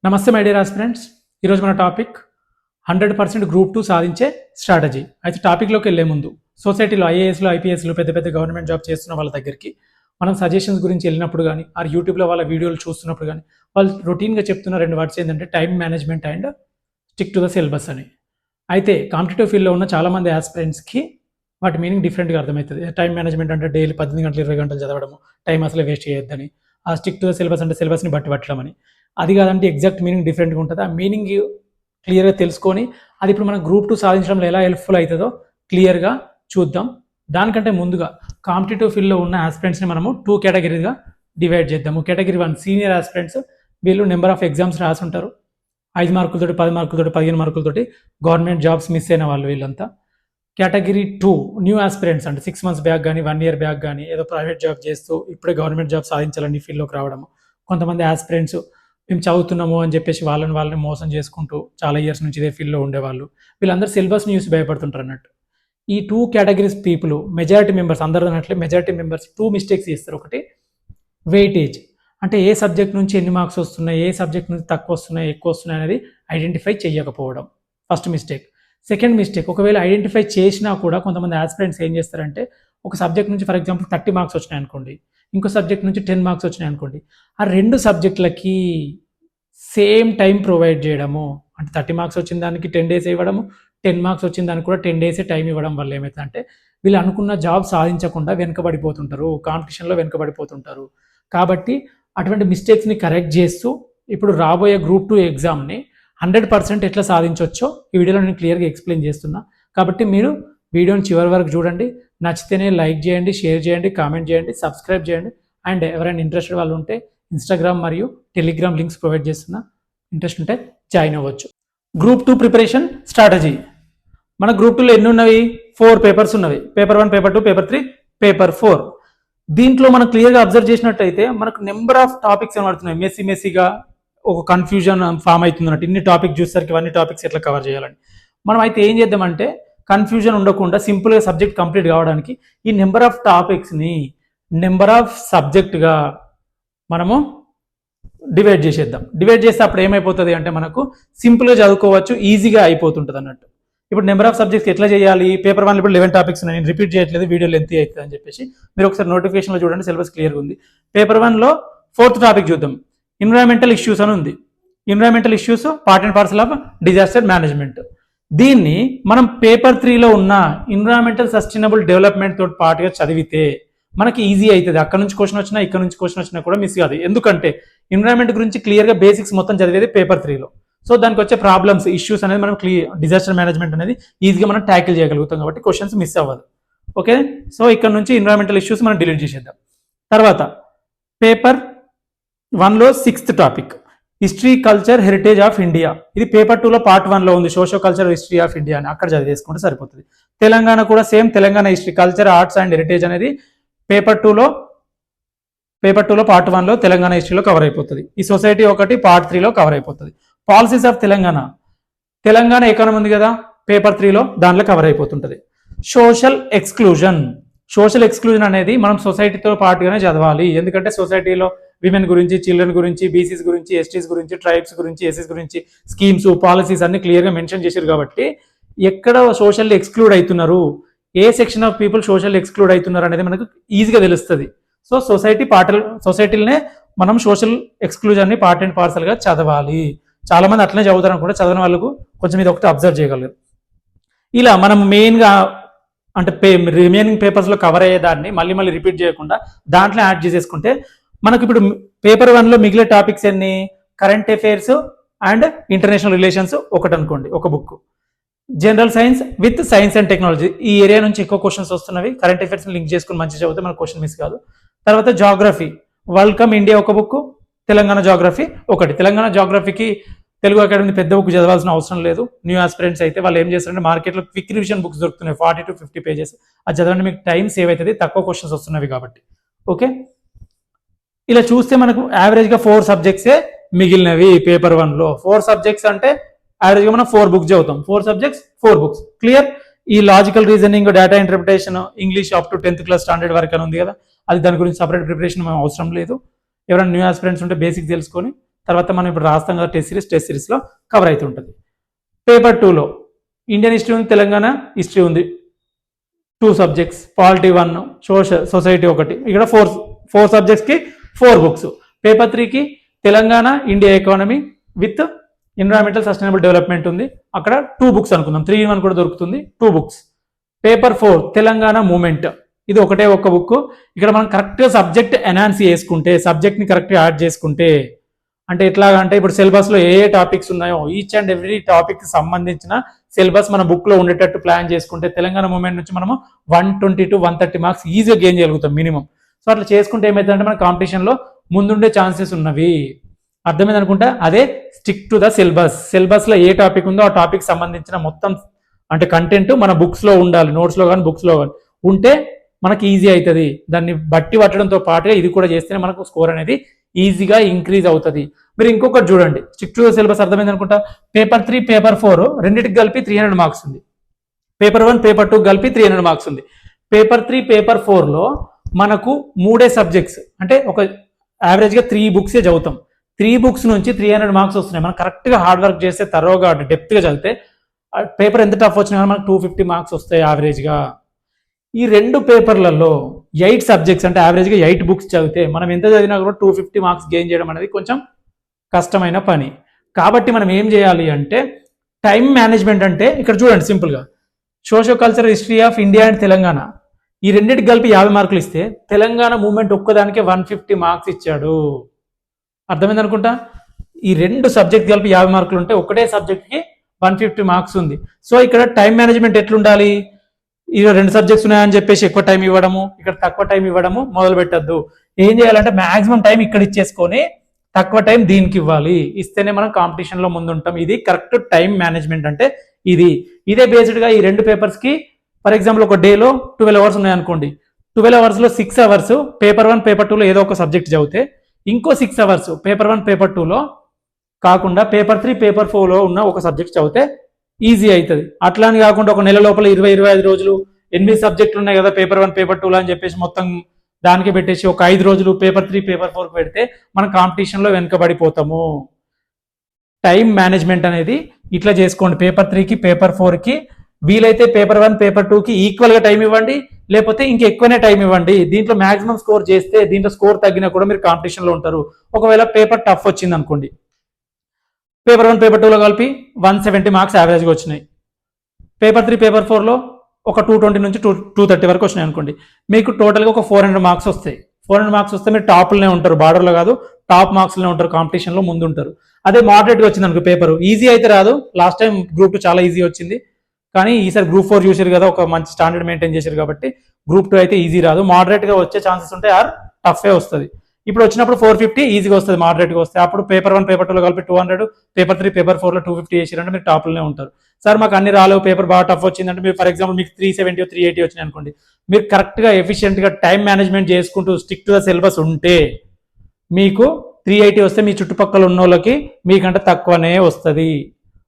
నమస్తే my dear aspirants. ఈరోజు మన టాపిక్ 100% గ్రూప్ 2 సాధించే స్ట్రాటజీ. అయితే టాపిక్లోకి వెళ్ళే ముందు సొసైటీలో ఐఏఎస్లు ఐపీఎస్లు పెద్ద పెద్ద గవర్నమెంట్ జాబ్ చేస్తున్న వాళ్ళ దగ్గరికి మనం సజెషన్స్ గురించి వెళ్ళినప్పుడు కానీ యూట్యూబ్లో వాళ్ళ వీడియోలు చూస్తున్నప్పుడు కానీ వాళ్ళు రొటీన్గా చెప్తున్న రెండు వర్డ్స్ ఏంటంటే time management and stick to the syllabus అని. అయితే కాంపిటేటివ్ ఫీల్డ్లో ఉన్న చాలామంది ఆస్పిరెంట్స్కి వాటి మీనింగ్ డిఫరెంట్గా అర్థమవుతుంది. టైం మేనేజ్మెంట్ అంటే డైలీ 18 గంటలు 20 గంటలు చదవడము, టైం అసలు వేస్ట్ చేయొద్దని. ఆ స్టిక్ టు ద సిలబస్ అంటే సిలబస్ని బట్టి పట్టడం అని. అది కాదంటే ఎగ్జాక్ట్ మీనింగ్ డిఫరెంట్గా ఉంటుంది. ఆ మీనింగ్ క్లియర్గా తెలుసుకొని అది ఇప్పుడు మన గ్రూప్ 2 సాధించడంలో ఎలా హెల్ప్ఫుల్ అవుతుందో క్లియర్గా చూద్దాం. దానికంటే ముందుగా కాంపిటేటివ్ ఫీల్డ్లో ఉన్న ఆస్పిరెంట్స్ని మనము 2 కేటగిరీగా డివైడ్ చేద్దాము. Category 1 senior aspirants. వీళ్ళు నెంబర్ ఆఫ్ ఎగ్జామ్స్ రాసి ఉంటారు. 5 మార్కులతోటి 10 మార్కులతోటి 15 మార్కులతోటి గవర్నమెంట్ జాబ్స్ మిస్ అయిన వాళ్ళు వీళ్ళంతా. కేటగిరీ 2 న్యూ ఆస్పిరెంట్స్, అంటే 6 months బ్యాక్ కానీ 1 year బ్యాక్ కానీ ఏదో ప్రైవేట్ జాబ్ చేస్తూ ఇప్పుడే గవర్నమెంట్ జాబ్ సాధించాలని ఫీల్డ్లోకి రావడము. కొంతమంది ఆస్పిరెంట్స్ మేము చదువుతున్నాము అని చెప్పేసి వాళ్ళని మోసం చేసుకుంటూ చాలా ఇయర్స్ నుంచి ఇదే ఫీల్డ్లో ఉండేవాళ్ళు. వీళ్ళందరూ సిలబస్ని చూసి భయపడుతుంటారు అన్నట్టు. ఈ 2 కేటగిరీస్ పీపుల్ మెజారిటీ మెంబర్స్, అందరూ అన్నట్లే మెజారిటీ మెంబర్స్ 2 mistakes చేస్తారు. ఒకటి వెయిటేజ్, అంటే ఏ సబ్జెక్ట్ నుంచి ఎన్ని మార్క్స్ వస్తున్నాయి, ఏ సబ్జెక్ట్ నుంచి తక్కువ వస్తున్నాయి ఎక్కువ వస్తున్నాయి అనేది ఐడెంటిఫై చేయకపోవడం ఫస్ట్ మిస్టేక్. సెకండ్ మిస్టేక్, ఒకవేళ ఐడెంటిఫై చేసినా కూడా కొంతమంది ఆస్పిరెంట్స్ ఏం చేస్తారంటే ఒక సబ్జెక్ట్ నుంచి ఫర్ ఎగ్జాంపుల్ 30 marks వచ్చినాయి అనుకోండి, ఇంకో సబ్జెక్ట్ నుంచి 10 marks వచ్చినాయి అనుకోండి, ఆ 2 సబ్జెక్టులకి సేమ్ టైం ప్రొవైడ్ చేయడము. అంటే 30 marks వచ్చిన దానికి 10 days ఇవ్వడము, 10 marks వచ్చిన దానికి కూడా 10 days టైం ఇవ్వడం వల్ల ఏమవుతుందంటే వీళ్ళు అనుకున్న జాబ్ సాధించకుండా వెనుకబడిపోతుంటారు, కాంపిటీషన్లో వెనుకబడిపోతుంటారు. కాబట్టి అటువంటి మిస్టేక్స్ని కరెక్ట్ చేస్తూ ఇప్పుడు రాబోయే గ్రూప్ 2 ఎగ్జామ్ని 100% ఎట్లా సాధించవచ్చో ఈ వీడియోలో నేను క్లియర్గా ఎక్స్ప్లెయిన్ చేస్తున్నా. కాబట్టి మీరు వీడియోని చివరి వరకు చూడండి. నచ్చితేనే లైక్ చేయండి, షేర్ చేయండి, కామెంట్ చేయండి, సబ్స్క్రైబ్ చేయండి. అండ్ ఎవరైనా ఇంట్రెస్టెడ్ వాళ్ళు ఉంటే ఇన్స్టాగ్రామ్ మరియు టెలిగ్రామ్ లింక్స్ ప్రొవైడ్ చేస్తున్నా, ఇంట్రెస్ట్ ఉంటే జాయిన్ అవ్వచ్చు. Group 2 preparation strategy. మన గ్రూప్ 2లో ఎన్ని ఉన్నవి? 4 పేపర్స్ ఉన్నవి. Paper 1, paper 2, paper 3, paper 4. దీంట్లో మనం క్లియర్గా అబ్జర్వ్ చేసినట్టయితే మనకు నెంబర్ ఆఫ్ టాపిక్స్ ఏమడుతున్నాయి. మెస్సీగా ఒక కన్ఫ్యూజన్ ఫామ్ అవుతుంది అన్నట్టు. ఇన్ని టాపిక్ చూసేసరికి ఇవన్నీ టాపిక్స్ ఎట్లా కవర్ చేయాలని. మనం అయితే ఏం చేద్దామంటే కన్ఫ్యూజన్ ఉండకుండా సింపుల్గా సబ్జెక్ట్ కంప్లీట్ కావడానికి ఈ నెంబర్ ఆఫ్ టాపిక్స్ని నెంబర్ ఆఫ్ సబ్జెక్ట్గా మనము డివైడ్ చేసేద్దాం. డివైడ్ చేస్తే అప్పుడు ఏమైపోతుంది అంటే మనకు సింపుల్గా చదువుకోవచ్చు, ఈజీగా అయిపోతుంటుంది అన్నట్టు. ఇప్పుడు నెంబర్ ఆఫ్ సబ్జెక్ట్స్ ఎట్లా చేయాలి? పేపర్ 1 ఇప్పుడు 11 టాపిక్స్ ఉన్నాయి. నేను రిపీట్ చేయట్లేదు, వీడియో లెంత్ అవుతుంది అని చెప్పేసి మీరు ఒకసారి నోటిఫికేషన్లో చూడండి, సిలబస్ క్లియర్గా ఉంది. పేపర్ 1లో 4th టాపిక్ చూద్దాం. ఎన్విరాన్మెంటల్ ఇష్యూస్ అని ఉంది. Environmental issues part and parcel of disaster management. దీన్ని మనం పేపర్ 3లో ఉన్న ఎన్విరాన్మెంటల్ సస్టైనబుల్ డెవలప్మెంట్ తోటి పాటుగా చదివితే మనకి ఈజీ అవుతుంది. అక్కడ నుంచి క్వశ్చన్ వచ్చినా ఇక్కడ నుంచి క్వశ్చన్ వచ్చినా కూడా మిస్ కాదు. ఎందుకంటే ఎన్విరాన్మెంట్ గురించి క్లియర్గా బేసిక్స్ మొత్తం చదివేది పేపర్ 3లో. సో దానికి వచ్చే ప్రాబ్లమ్స్, ఇష్యూస్ అనేది మనం డిజాస్టర్ మేనేజ్మెంట్ అనేది ఈజీగా మనం ట్యాకిల్ చేయగలుగుతాం కాబట్టి క్వశ్చన్స్ మిస్ అవ్వదు. ఓకే, సో ఇక్కడ నుంచి ఎన్విరాన్మెంటల్ ఇష్యూస్ మనం డిలీట్ చేసేద్దాం. తర్వాత పేపర్ 1లో 6th topic history culture heritage of India. ఇది పేపర్ 2లో పార్ట్ 1లో ఉంది, socio culture history of India అని. అక్కడ చదివేసుకుంటే సరిపోతుంది. తెలంగాణ కూడా same, Telangana history culture arts and heritage అనేది పేపర్ 2లో పార్ట్ 1లో తెలంగాణ హిస్టరీలో కవర్ అయిపోతుంది. ఈ సొసైటీ ఒకటి పార్ట్ 3లో కవర్ అయిపోతుంది. పాలసీస్ ఆఫ్ తెలంగాణ ఎకానమీ ఉంది కదా పేపర్ 3లో, దాంట్లో కవర్ అయిపోతుంటుంది. సోషల్ ఎక్స్క్లూజన్ అనేది మనం సొసైటీతో పాటుగానే చదవాలి. ఎందుకంటే సొసైటీలో విమెన్ గురించి, చిల్డ్రన్ గురించి, బీసీస్ గురించి, ఎస్టీస్ గురించి, ట్రైబ్స్ గురించి, ఎస్సీస్ గురించి స్కీమ్స్, పాలసీస్ అన్ని క్లియర్గా మెన్షన్ చేశారు. కాబట్టి ఎక్కడ సోషల్ ఎక్స్క్లూడ్ అవుతున్నారు, ఏ section of people social exclude అవుతున్నారు అనేది మనకు ఈజీగా తెలుస్తుంది. సో సొసైటీలనే మనం సోషల్ ఎక్స్క్లూజన్ని పార్ట్ అండ్ పార్సల్గా చదవాలి. చాలా మంది అట్లనే చదువుతారు అనుకుంటే చదివిన వాళ్ళకు కొంచెం ఇది ఒకటి అబ్జర్వ్ చేయగలరు. ఇలా మనం మెయిన్గా అంటే రిమైనింగ్ పేపర్స్లో కవర్ అయ్యేదాన్ని మళ్ళీ రిపీట్ చేయకుండా దాంట్లో యాడ్ చేసేసుకుంటే మనకు ఇప్పుడు పేపర్ 1లో మిగిలిన టాపిక్స్ ఎన్ని? Current affairs and international relations ఒకటి అనుకోండి, ఒక book. General science with science and technology, ఈ ఏరియా నుంచి ఎక్కువ క్వశ్చన్స్ వస్తున్నవి. కరెంట్ అఫైర్స్ లింక్ చేసుకుని మంచిగా చదివితే మనకు క్వశ్చన్ మిస్ కాదు. తర్వాత జాగ్రఫీ, వరల్డ్ కమ్ ఇండియా ఒక బుక్, తెలంగాణ జాగ్రఫీ ఒకటి. తెలంగాణ జాగ్రఫీకి తెలుగు అకాడమీ పెద్ద బుక్ చదవాల్సిన అవసరం లేదు. న్యూ ఆస్పిరెంట్స్ అయితే వాళ్ళు ఏం చేస్తారంటే మార్కెట్లో క్విక్ రివిజన్ బుక్స్ దొరుకుతున్నాయి, 40 to 50 pages. అది చదవండి, మీకు టైం సేవ్ అవుతుంది, తక్కువ క్వశ్చన్స్ వస్తున్నవి కాబట్టి. ఓకే, ఇలా చూస్తే మనకు యావరేజ్గా 4 సబ్జెక్ట్సే మిగిలినవి పేపర్ 1లో. 4 సబ్జెక్ట్స్ అంటే యావరేజ్గా మనం 4 books చదువుతాం. 4 subjects 4 books. క్లియర్? ఈ logical reasoning, data interpretation, English up to 10th class standard వరకు అని ఉంది కదా, అది దాని గురించి సపరేట్ ప్రిపరేషన్ అవసరం లేదు. ఎవరైనా న్యూ ఆస్పిరెంట్స్ ఉంటే బేసిక్ తెలుసుకొని తర్వాత మనం ఇప్పుడు రాస్తాం కదా టెస్ట్ సిరీస్లో కవర్ అవుతుంటుంది. పేపర్ 2లో ఇండియన్ హిస్టరీ ఉంది, తెలంగాణ హిస్టరీ ఉంది, 2 సబ్జెక్ట్స్, పాలిటీ 1, సొసైటీ 1. ఇక్కడ 4 సబ్జెక్ట్స్కి 4 బుక్స్. పేపర్ 3కి Telangana India economy with environmental sustainable development ఉంది, అక్కడ 2 బుక్స్ అనుకుందాం, 3-in-1 కూడా దొరుకుతుంది, 2 బుక్స్. పేపర్ 4 తెలంగాణ మూమెంట్, ఇది ఒకటే ఒక్క బుక్. ఇక్కడ మనం కరెక్ట్గా సబ్జెక్ట్ ఎన్హాన్స్ చేసుకుంటే, సబ్జెక్ట్ని కరెక్ట్గా యాడ్ చేసుకుంటే, అంటే ఎట్లాగా అంటే ఇప్పుడు సిలబస్లో ఏ టాపిక్స్ ఉన్నాయో ఈచ్ అండ్ ఎవ్రీ టాపిక్ సంబంధించిన సిలబస్ మన బుక్లో ఉండేటట్టు ప్లాన్ చేసుకుంటే తెలంగాణ మూమెంట్ నుంచి మనము 120 to 130 మార్క్స్ ఈజీగా గెయిన్ చేయగలుగుతాం మినిమం. సో అట్లా చేసుకుంటే ఏమవుతుందంటే మన కాంపిటీషన్లో ముందుండే ఛాన్సెస్ ఉన్నవి. అర్థమైంది అనుకుంటా. అదే స్టిక్ టు ద సిలబస్లో ఏ టాపిక్ ఉందో ఆ టాపిక్ సంబంధించిన మొత్తం అంటే కంటెంట్ మన బుక్స్లో ఉండాలి, నోట్స్లో కానీ బుక్స్లో కానీ ఉంటే మనకి ఈజీ అవుతుంది. దాన్ని బట్టి పట్టడంతో పాటుగా ఇది కూడా చేస్తేనే మనకు స్కోర్ అనేది ఈజీగా ఇంక్రీజ్ అవుతుంది. మీరు ఇంకొకటి చూడండి, స్టిక్ టు ద సిలబస్ అర్థమైంది అనుకుంటా. పేపర్ 3 పేపర్ 4 రెండింటికి కలిపి 300 మార్క్స్ ఉంది. పేపర్ 1 పేపర్ 2 కలిపి 300 మార్క్స్ ఉంది. పేపర్ 3 పేపర్ 4లో మనకు 3 సబ్జెక్ట్స్ అంటే ఒక యావరేజ్గా 3 బుక్సే చదువుతాం. 3 బుక్స్ నుంచి 300 మార్క్స్ వస్తున్నాయి. మనం కరెక్ట్గా హార్డ్ వర్క్ చేస్తే తరోగా డెప్త్గా చదివితే పేపర్ ఎంత టఫ్ వచ్చినా మనకు 250 మార్క్స్ వస్తాయి యావరేజ్గా. ఈ 2 పేపర్లలో 8 సబ్జెక్ట్స్ అంటే యావరేజ్గా 8 బుక్స్ చదివితే మనం ఎంత చదివినా కూడా 250 మార్క్స్ గెయిన్ చేయడం అనేది కొంచెం కష్టమైన పని. కాబట్టి మనం ఏం చేయాలి అంటే టైం మేనేజ్మెంట్ అంటే ఇక్కడ చూడండి సింపుల్గా socio cultural history of India and Telangana ఈ రెండింటికి కలిపి 50 మార్కులు ఇస్తే తెలంగాణ మూమెంట్ ఒక్కదానికే 150 మార్క్స్ ఇచ్చాడు. అర్థమైంది అనుకుంటా. ఈ 2 సబ్జెక్ట్ కలిపి 50 మార్కులు ఉంటే ఒకటే సబ్జెక్ట్కి 150 మార్క్స్ ఉంది. సో ఇక్కడ టైం మేనేజ్మెంట్ ఎట్లుండాలి, ఈ 2 సబ్జెక్ట్స్ ఉన్నాయని చెప్పేసి ఎక్కువ టైం ఇవ్వడము, ఇక్కడ తక్కువ టైం ఇవ్వడము మొదలు పెట్టద్దు. ఏం చేయాలంటే మాక్సిమం టైం ఇక్కడ ఇచ్చేసుకొని తక్కువ టైం దీనికి ఇవ్వాలి. ఇస్తేనే మనం కాంపిటీషన్లో ముందుంటాం. ఇది కరెక్ట్ టైం మేనేజ్మెంట్ అంటే ఇదే బేస్డ్గా ఈ 2 పేపర్స్కి ఫర్ ఎగ్జాంపుల్ ఒక డేలో 12 అవర్స్ ఉన్నాయనుకోండి. 12 అవర్స్లో 6 అవర్స్ పేపర్ 1 పేపర్ 2లో ఏదో ఒక సబ్జెక్ట్ చదివితే ఇంకో 6 అవర్స్ పేపర్ 1 పేపర్ 2లో కాకుండా పేపర్ 3 పేపర్ 4లో ఉన్న ఒక సబ్జెక్ట్ చదివితే ఈజీ అవుతుంది. అట్లా అని కాకుండా ఒక నెల లోపల 20-25 రోజులు 8 సబ్జెక్టులు ఉన్నాయి కదా పేపర్ 1 పేపర్ 2లో అని చెప్పేసి మొత్తం దానికి పెట్టేసి ఒక 5 రోజులు పేపర్ 3 పేపర్ 4 పెడితే మనం కాంపిటీషన్లో వెనుకబడిపోతాము. టైం మేనేజ్మెంట్ అనేది ఇట్లా చేసుకోండి. పేపర్ 3కి పేపర్ 4కి వీలైతే పేపర్ 1 పేపర్ 2కి ఈక్వల్గా టైం ఇవ్వండి, లేకపోతే ఇంకెక్కువనే టైం ఇవ్వండి. దీంట్లో మాక్సిమం స్కోర్ చేస్తే దీంట్లో స్కోర్ తగ్గినా కూడా మీరు కాంపిటీషన్లో ఉంటారు. ఒకవేళ పేపర్ టఫ్ వచ్చింది అనుకోండి, పేపర్ 1 పేపర్ 2లో కలిపి 170 మార్క్స్ యావరేజ్గా వచ్చినాయి. పేపర్ 3 పేపర్ 4లో ఒక 220 నుంచి 230 వరకు వచ్చినాయి అనుకోండి, మీకు టోటల్గా ఒక 400 మార్క్స్ వస్తాయి. 400 మార్క్స్ వస్తే మీరు టాప్లోనే ఉంటారు, బార్డర్లో కాదు టాప్ మార్క్స్లోనే ఉంటారు, కాంపిటీషన్లో ముందు ఉంటారు. అదే మోడరేట్గా వచ్చింది అనుకో పేపర్ ఈజీ అయితే రాదు. లాస్ట్ టైం గ్రూప్ 2 చాలా ఈజీ వచ్చింది, కానీ ఈసారి గ్రూప్ 4 చూసారు కదా, ఒక మంచి స్టాండర్డ్ మెయింటైన్ చేశారు కాబట్టి గ్రూప్ 2 అయితే ఈజీ రాదు. మోడరేట్గా వచ్చే ఛాన్సెస్ ఉంటాయి, ఆర్ టఫే వస్తుంది. ఇప్పుడు వచ్చినప్పుడు 450 ఈజీగా వస్తుంది మోడరేట్గా వస్తే. అప్పుడు పేపర్ 1 పేపర్ 2లో కలిపి 200, పేపర్ 3 పేపర్ 4లో 250 చేసారంటే మీరు టాప్లోనే ఉంటారు. సార్ మాకు అన్ని రాలేవు, పేపర్ బాగా టఫ్ వచ్చిందంటే మీరు ఫర్ ఎగ్జాంపుల్ మీకు 370 380 వచ్చినాయి అనుకోండి, మీరు కరెక్ట్గా ఎఫిషియెంట్గా టైం మేనేజ్మెంట్ చేసుకుంటూ స్టిక్ టు ద సిలబస్ ఉంటే మీకు 380 వస్తే మీ చుట్టుపక్కల ఉన్న వాళ్ళకి మీకంటే తక్కువనే వస్తుంది.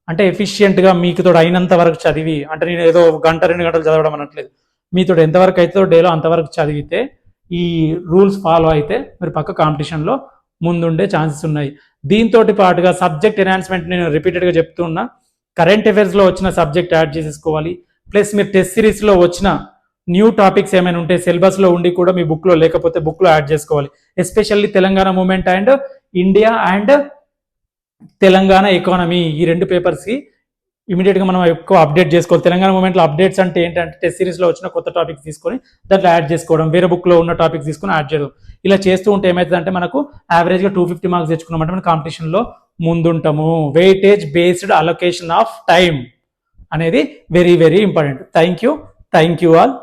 అంటే ఎఫిషియెంట్గా మీకు తోడు అయినంత వరకు చదివి, అంటే నేను ఏదో 1-2 గంటలు చదవడం అనట్లేదు, మీతో ఎంతవరకు అవుతుందో డేలో అంతవరకు చదివితే ఈ రూల్స్ ఫాలో అయితే మీరు పక్క కాంపిటీషన్లో ముందుండే ఛాన్సెస్ ఉన్నాయి. దీంతో పాటుగా సబ్జెక్ట్ ఎన్హాన్స్మెంట్ నేను రిపీటెడ్గా చెప్తున్నా, కరెంట్ అఫైర్స్లో వచ్చిన సబ్జెక్ట్ యాడ్ చేసేసుకోవాలి. ప్లస్ మీరు టెస్ట్ సిరీస్లో వచ్చిన న్యూ టాపిక్స్ ఏమైనా ఉంటే సిలబస్లో ఉండి కూడా మీ బుక్లో లేకపోతే బుక్లో యాడ్ చేసుకోవాలి. Especially Telangana movement and India and Telangana economy ఈ 2 పేపర్స్కి ఇమీడియట్గా మనం ఎక్కువ అప్డేట్ చేసుకోవాలి. తెలంగాణ మూమెంట్లో అప్డేట్స్ అంటే ఏంటంటే టెస్ట్ సిరీస్లో వచ్చిన కొత్త టాపిక్స్ తీసుకొని దాంట్లో యాడ్ చేసుకోవడం, వేరే బుక్లో ఉన్న టాపిక్స్ తీసుకొని యాడ్ చేయడం. ఇలా చేస్తూ ఉంటే ఏమవుతుందంటే మనకు యావరేజ్గా 250 మార్క్స్ తెచ్చుకున్నామంటే మనం కాంపిటీషన్లో ముందుంటాము. Weightage based allocation of time అనేది very very important. Thank you all.